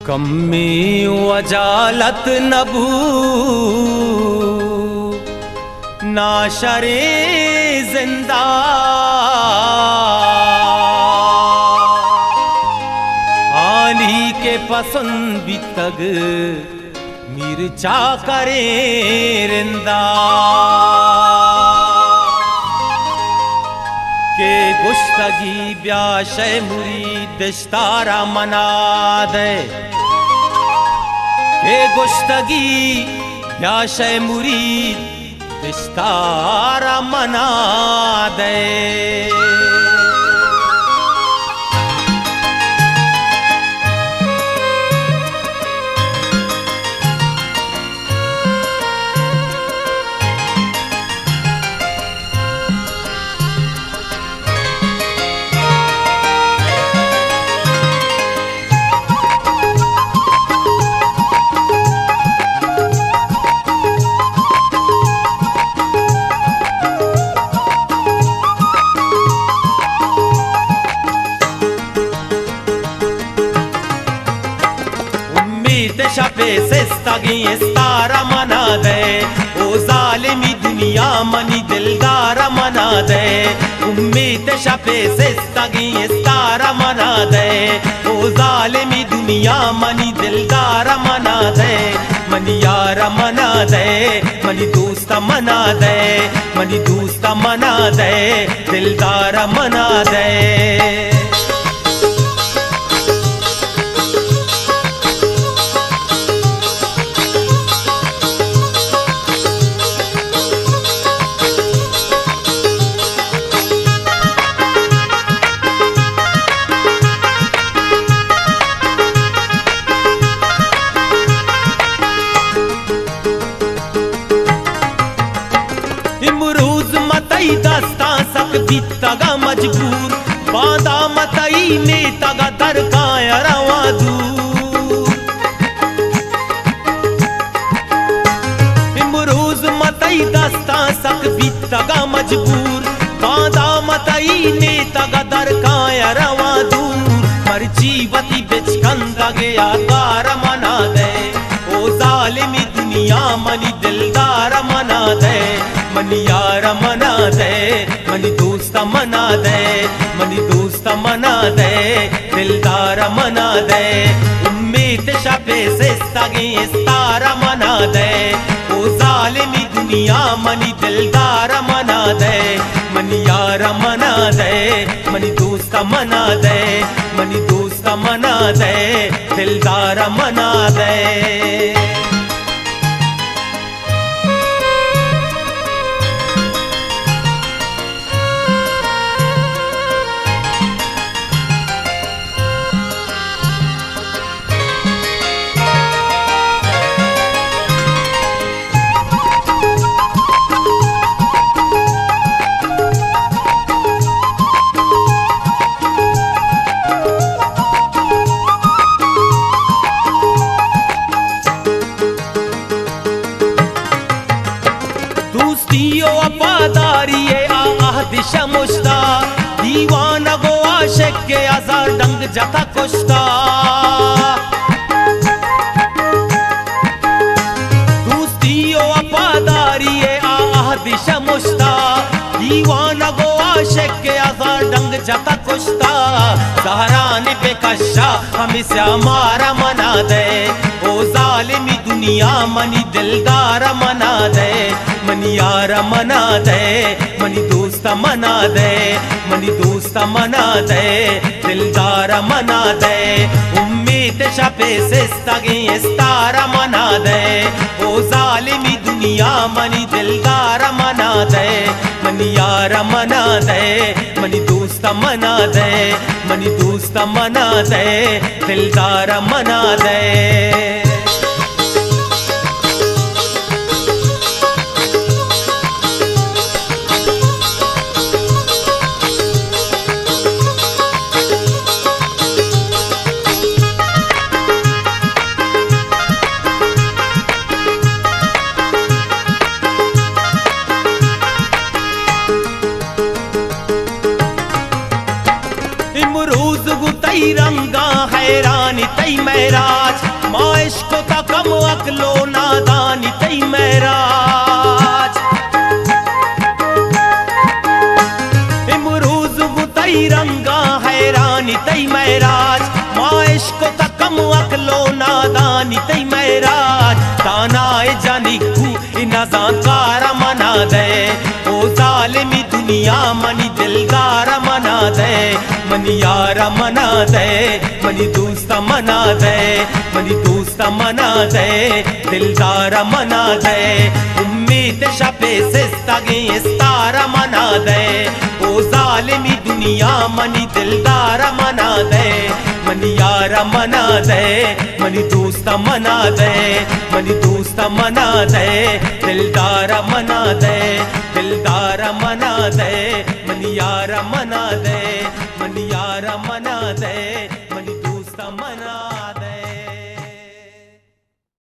कम्मी वजालत नबू नाशरे जिंदा आनी के पसंद भी तग मिर्चा करे रिंदा के गुश्तगी ब्याशे मुरीद दश्तारा मना दे के गुश्तगी ब्याशे मुरीद दश्तारा मना दे। शपे सिस्तगी इस्तारा मना दे ओ जालिमी दुनिया मनी दिलदारा मना दे। उम्मीद शपे सिस्तगी इस्तारा मना दे ओ जालिमी दुनिया मनी दिलदारा मना दे। मनी यारा मना दे मनी दोस्त मना दे मनी दोस्त मना दे दिलदारा मना दे। दस्ता सक भी तगा मजबूर बांधा मतई में तगा दरकाया रवा दूर। इमरूज मतई दस्ता सक भी तगा मजबूर बांधा मतई में तगा दरकाया रवा दूर। मर्जी वती बिचकंदा गया तार मना दे ओ जालिमी दुनिया मनी दिलदार मना दे। मनी यार मना दे मनी दोस्त मना दे मनी दोस्त मना दे दिलदार मना दे। उम्मीद शपे सिस्तगी इस्तारा मना दे ओ जालिमी दुनिया मनी दिलदार मना दे। मनी यार मना दे मनी दोस्त मना दे मनी दोस्त मना दे दिलदार मना दे। वफादारी दिशा मुश्ता दीवाना गो आशिक के आजार डंग जता कुश्ता। दोस्ती वफादारी दिशा मुश्ता दीवाना गो आशिक के आजार डंग जता कुश्ता। सहाराने बेकशा हमें से हमारा मना दे ओ जालिमी दुनिया मनी दिलदार मना दे। मनी यार मना दे मनी दोस्त मना दे मनी दोस्त मना दे दिलदार मना दे। उम्मीद शपे सिस्तगी इस्तारा मना दे ओ जालिमी दुनिया मनी दिलदार मना दे। मनी यार मना दे मनी दोस्त मना दे मनी दोस्त मना दे दिलदार मना दे। तई रंगा हैरानी तई मेराज राज मां इश्को तकम अकलो नादानी तई महराज इमरूज तई रंगा हैरानी तई महराज मां इश्को तकम अकलो नादानी तई महराज तानाए जानी खू इना ज़ाकारा मना दे ओ जालिमी दुनिया मनी दिलदारा मना दे मनी यारा मना दे मनी दोस्ता मना दे मनी दोस्ता मना दे दिलदारा मना दे उम्मीद शपे सिस्तागे इस्तारा मना दे ओ जालिमी दुनिया मनी दिलदारा मना दे मनी यारा मना दे मनी दोस्ता मना दे मनी दोस्ता मना दे दिलदारा मना दे दिलदारा मना दे मनी यारा मना दे मनी यारा मना दे।